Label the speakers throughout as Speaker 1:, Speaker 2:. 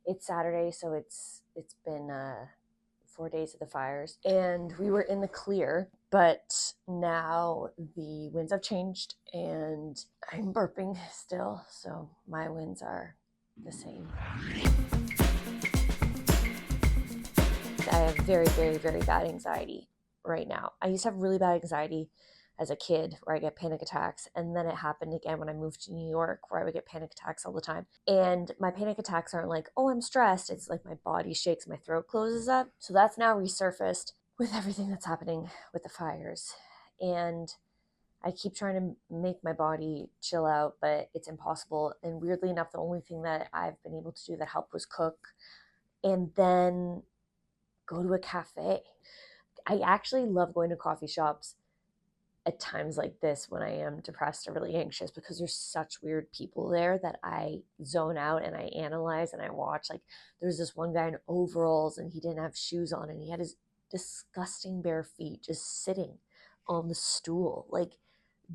Speaker 1: It's Saturday, so it's been 4 days of the fires, and we were in the clear, but now the winds have changed, and I'm burping still, so my winds are the same. I have very, very, very bad anxiety right now. I used to have really bad anxiety as a kid where I get panic attacks. And then it happened again when I moved to New York where I would get panic attacks all the time. And my panic attacks aren't like, oh, I'm stressed. It's like my body shakes, my throat closes up. So that's now resurfaced with everything that's happening with the fires. And I keep trying to make my body chill out, but it's impossible. And weirdly enough, the only thing that I've been able to do that helped was cook and then go to a cafe. I actually love going to coffee shops at times like this when I am depressed or really anxious because there's such weird people there that I zone out and I analyze and I watch. Like there's this one guy in overalls and he didn't have shoes on and he had his disgusting bare feet just sitting on the stool, like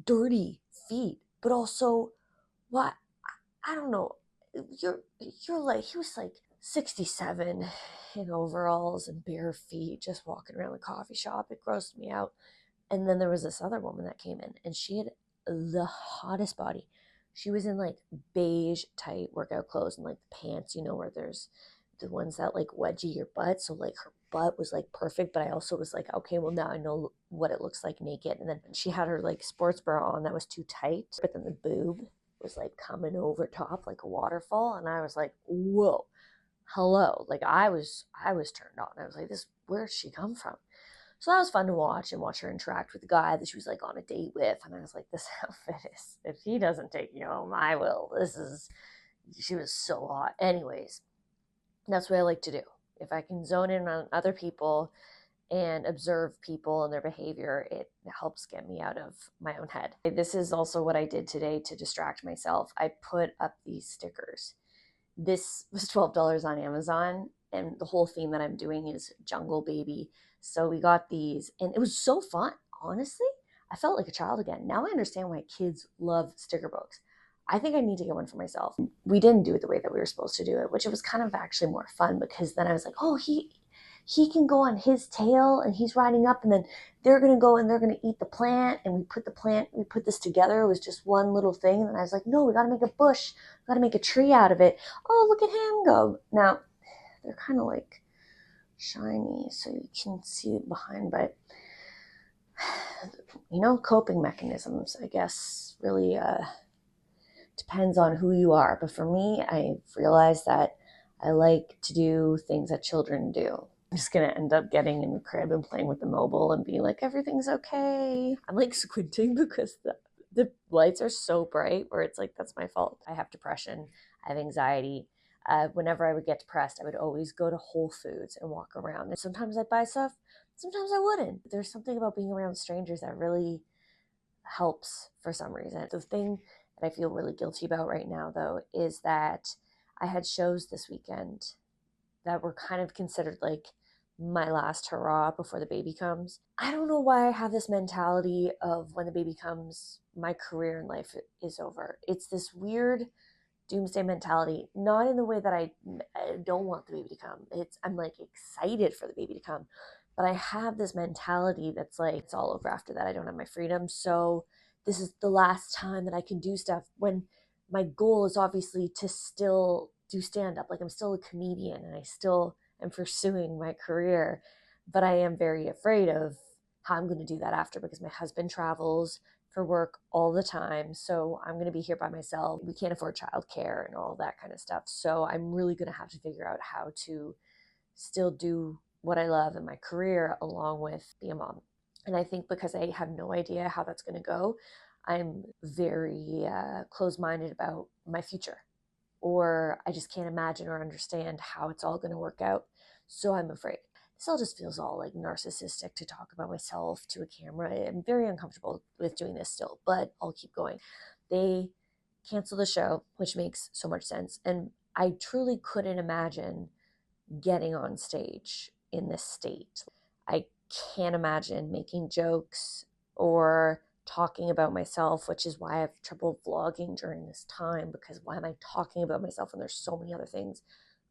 Speaker 1: dirty feet, but also what I don't know. You're like he was like 67 in overalls and bare feet just walking around the coffee shop. It grossed me out. And then there was this other woman that came in and she had the hottest body. She was in like beige tight workout clothes and like pants, where there's the ones that like wedgie your butt. So like her butt was like perfect, but I also was like, okay, well now I know what it looks like naked. And then she had her like sports bra on that was too tight, but then the boob was like coming over top like a waterfall. And I was like, whoa, hello. Like I was turned on. I was like, where'd she come from? So that was fun to watch and watch her interact with the guy that she was like on a date with. And I was like, this outfit is, if he doesn't take you home, I will. She was so hot. Anyways, that's what I like to do. If I can zone in on other people and observe people and their behavior, it helps get me out of my own head. This is also what I did today to distract myself. I put up these stickers. This was $12 on Amazon, and the whole theme that I'm doing is Jungle Baby. So we got these, and it was so fun. Honestly, I felt like a child again. Now I understand why kids love sticker books. I think I need to get one for myself. We didn't do it the way that we were supposed to do it, which it was kind of actually more fun because then I was like, oh, he can go on his tail and he's riding up and then they're going to go and they're going to eat the plant. And we put this together. It was just one little thing. And I was like, no, we got to make a bush. We got to make a tree out of it. Oh, look at him go. Now they're kind of like shiny so you can see it behind, but coping mechanisms, I guess, really depends on who you are. But for me, I've realized that I like to do things that children do. I'm just going to end up getting in the crib and playing with the mobile and being like, everything's okay. I'm like squinting because the lights are so bright where it's like, that's my fault. I have depression. I have anxiety. Whenever I would get depressed, I would always go to Whole Foods and walk around. And sometimes I'd buy stuff. Sometimes I wouldn't. There's something about being around strangers that really helps for some reason. The thing that I feel really guilty about right now, though, is that I had shows this weekend that were kind of considered like my last hurrah before the baby comes. I don't know why I have this mentality of when the baby comes, my career in life is over. It's this weird doomsday mentality, not in the way that I don't want the baby to come. I'm like excited for the baby to come, but I have this mentality that's like, it's all over after that. I don't have my freedom. So this is the last time that I can do stuff when my goal is obviously to still do stand up. Like I'm still a comedian and I still am pursuing my career, but I am very afraid of how I'm going to do that after because my husband travels for work all the time. So I'm going to be here by myself. We can't afford childcare and all that kind of stuff. So I'm really going to have to figure out how to still do what I love in my career along with being a mom. And I think because I have no idea how that's going to go, I'm very closed-minded about my future, or I just can't imagine or understand how it's all going to work out. So I'm afraid. This all just feels all like narcissistic to talk about myself to a camera. I'm very uncomfortable with doing this still, but I'll keep going. They canceled the show, which makes so much sense. And I truly couldn't imagine getting on stage in this state. I can't imagine making jokes or talking about myself, which is why I have trouble vlogging during this time, because why am I talking about myself when there's so many other things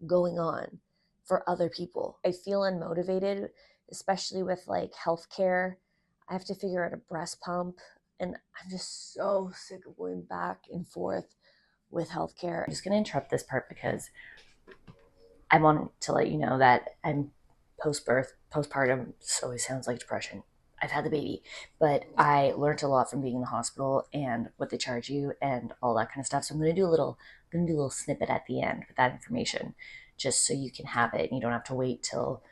Speaker 1: going on for other people. I feel unmotivated, especially with like healthcare. I have to figure out a breast pump, and I'm just so sick of going back and forth with healthcare. I'm just going to interrupt this part because I want to let you know that I'm post-birth, postpartum. This always sounds like depression. I've had the baby, but I learned a lot from being in the hospital and what they charge you and all that kind of stuff. So I'm going to do a little snippet at the end with that information, just so you can have it and you don't have to wait till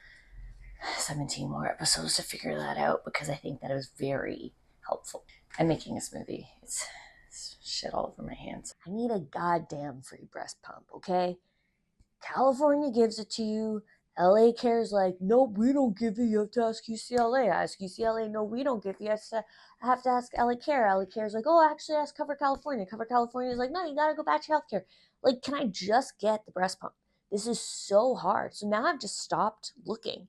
Speaker 1: 17 more episodes to figure that out, because I think that is very helpful. I'm making a smoothie. It's shit all over my hands. I need a goddamn free breast pump, okay? California gives it to you. LA Care's like, nope, we don't give it. You have to ask UCLA. I ask UCLA, no, we don't give you. I have to ask LA Care. LA Care's like, oh, actually, ask Cover California. Cover California's like, no, you gotta go back to healthcare. Like, can I just get the breast pump? This is so hard. So now I've just stopped looking.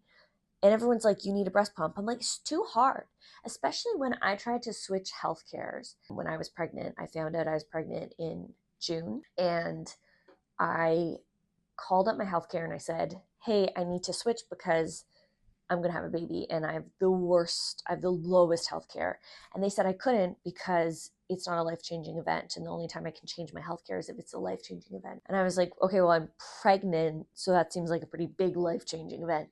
Speaker 1: And everyone's like, you need a breast pump. I'm like, it's too hard. Especially when I tried to switch healthcares. When I was pregnant, I found out I was pregnant in June. And I called up my healthcare and I said, hey, I need to switch because I'm going to have a baby and I have the lowest healthcare. And they said I couldn't because it's not a life-changing event. And the only time I can change my healthcare is if it's a life-changing event. And I was like, okay, well, I'm pregnant. So that seems like a pretty big life-changing event.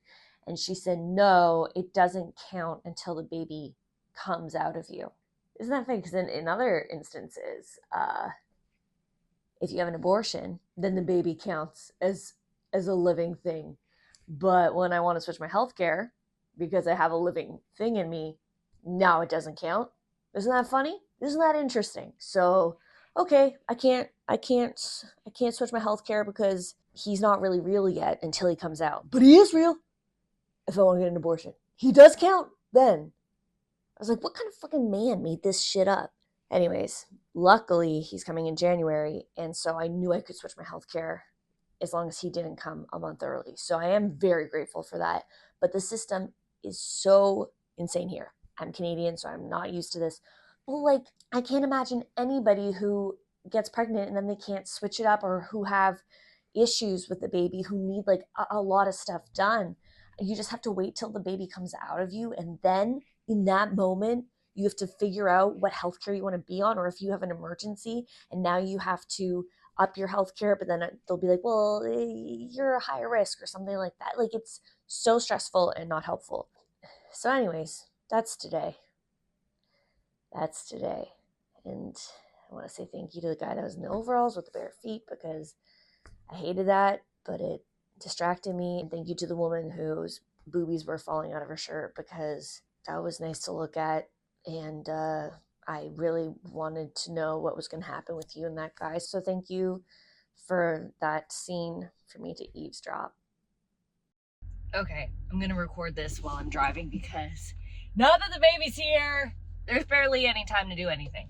Speaker 1: And she said, no, it doesn't count until the baby comes out of you. Isn't that funny? Because in other instances, if you have an abortion, then the baby counts as a living thing. But when I want to switch my healthcare because I have a living thing in me, now it doesn't count. Isn't that funny? Isn't that interesting? So, okay, I can't switch my healthcare because he's not really real yet until he comes out. But he is real. If I want to get an abortion, he does count then. I was like, what kind of fucking man made this shit up? Anyways, luckily he's coming in January, and so I knew I could switch my healthcare as long as he didn't come a month early. So I am very grateful for that. But the system is so insane here. I'm Canadian, so I'm not used to this. Well, like, I can't imagine anybody who gets pregnant and then they can't switch it up, or who have issues with the baby, who need like a lot of stuff done. You just have to wait till the baby comes out of you, and then in that moment, you have to figure out what healthcare you want to be on, or if you have an emergency and now you have to up your healthcare, but then they'll be like, well, you're a higher risk or something like that. Like, it's so stressful and not helpful. So anyways, that's today. And I want to say thank you to the guy that was in the overalls with the bare feet, because I hated that, but it distracted me. And thank you to the woman whose boobies were falling out of her shirt, because that was nice to look at. And I really wanted to know what was going to happen with you and that guy. So thank you for that scene for me to eavesdrop. Okay, I'm going to record this while I'm driving, because now that the baby's here, there's barely any time to do anything.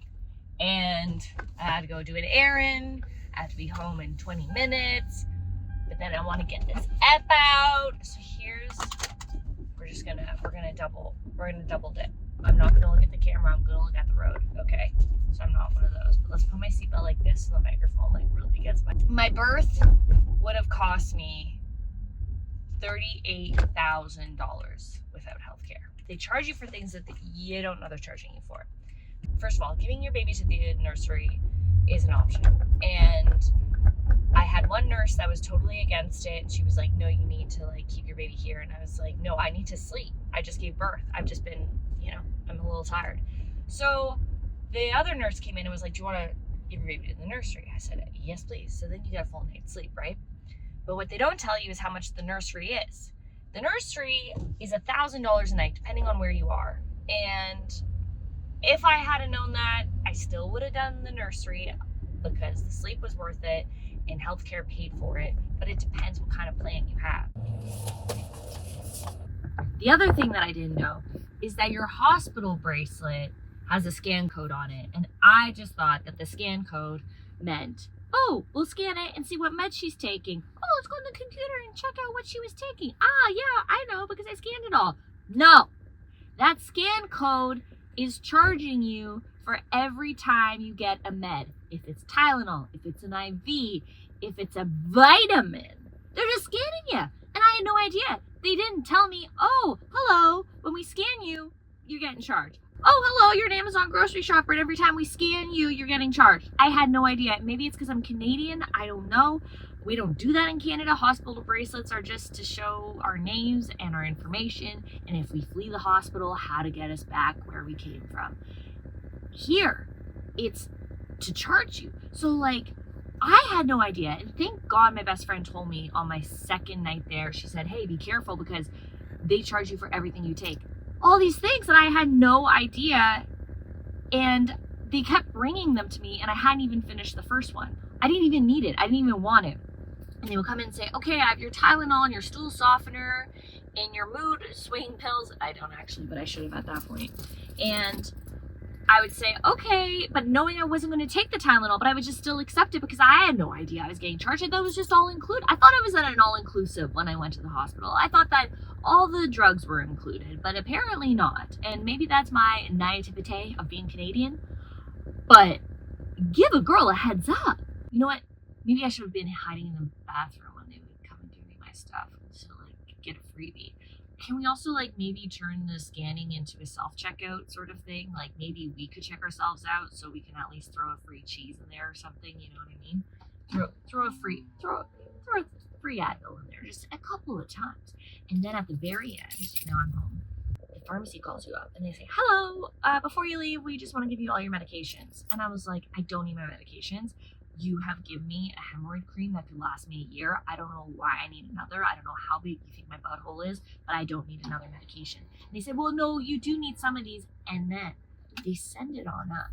Speaker 1: And I had to go do an errand. I have to be home in 20 minutes. But then I want to get this app out. So we're gonna double dip. I'm not gonna look at the camera, I'm gonna look at the road, okay? So I'm not one of those. But let's put my seatbelt like this so the microphone like really gets my birth would have cost me $38,000 without healthcare. They charge you for things that you don't know they're charging you for. First of all, giving your baby to the nursery is an option. And I had one nurse that was totally against it. She was like, no, you need to like keep your baby here. And I was like, no, I need to sleep. I just gave birth. I've just been, I'm a little tired. So the other nurse came in and was like, do you want to give your baby to the nursery? I said, yes, please. So then you get a full night's sleep, right? But what they don't tell you is how much the nursery is. The nursery is $1,000 a night, depending on where you are. And if I hadn't known that, I still would have done the nursery, because the sleep was worth it and healthcare paid for it. But it depends what kind of plan you have. The other thing that I didn't know is that your hospital bracelet has a scan code on it. And I just thought that the scan code meant, oh, we'll scan it and see what meds she's taking. Oh, let's go on the computer and check out what she was taking. Ah, yeah, I know, because I scanned it all. No, that scan code is charging you for every time you get a med. If it's Tylenol, if it's an IV, if it's a vitamin, They're just scanning you. And I had no idea. They didn't tell me, oh, hello, when we scan you, you're getting charged. Oh, hello, you're an Amazon grocery shopper, and every time we scan you, you're getting charged. I had no idea. Maybe it's because I'm Canadian. I don't know. We don't do that in Canada. Hospital bracelets are just to show our names and our information, and if we flee the hospital, how to get us back where we came from. Here, it's to charge you. So, like, I had no idea. And thank God my best friend told me on my second night there. She said, hey, be careful because they charge you for everything you take. All these things that I had no idea, and they kept bringing them to me, and I hadn't even finished the first one. I didn't even need it. I didn't even want it. And they would come in and say, okay, I have your Tylenol and your stool softener and your mood swing pills. I don't actually, but I should have at that point. And I would say, okay, but knowing I wasn't going to take the Tylenol, but I would just still accept it because I had no idea I was getting charged. That was just all included. I thought I was at an all-inclusive when I went to the hospital. I thought that all the drugs were included, but apparently not. And maybe that's my naivete of being Canadian, but give a girl a heads up. You know what? Maybe I should have been hiding in the bathroom when they would come and give me my stuff to like get a freebie. Can we also like maybe turn the scanning into a self-checkout sort of thing? Like maybe we could check ourselves out so we can at least throw a free cheese in there or something, you know what I mean? Throw a free Advil in there just a couple of times. And then at the very end, now I'm home, the pharmacy calls you up and they say, hello, before you leave, we just want to give you all your medications. And I was like, I don't need my medications. You have given me a hemorrhoid cream that could last me a year. I don't know why I need another. I don't know how big you think my butthole is, but I don't need another medication. And they said, well, no, you do need some of these. And then they send it on up.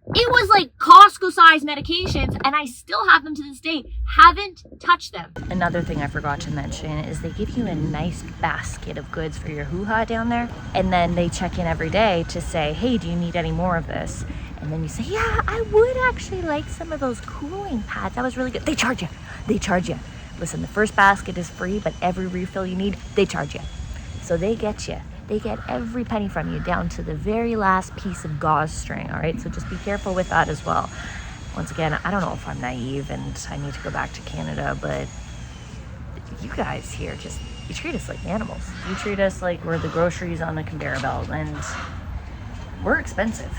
Speaker 1: It was like Costco-sized medications, and I still have them to this day. Haven't touched them. Another thing I forgot to mention is they give you a nice basket of goods for your hoo-ha down there, and then they check in every day to say, hey, do you need any more of this? And then you say, yeah, I would actually like some of those cooling pads. That was really good. They charge you. They charge you. Listen, the first basket is free, but every refill you need, they charge you. So they get you. They get every penny from you down to the very last piece of gauze string, all right? So just be careful with that as well. Once again, I don't know if I'm naive and I need to go back to Canada, but you guys here just, you treat us like animals. You treat us like we're the groceries on the conveyor belt, and we're expensive.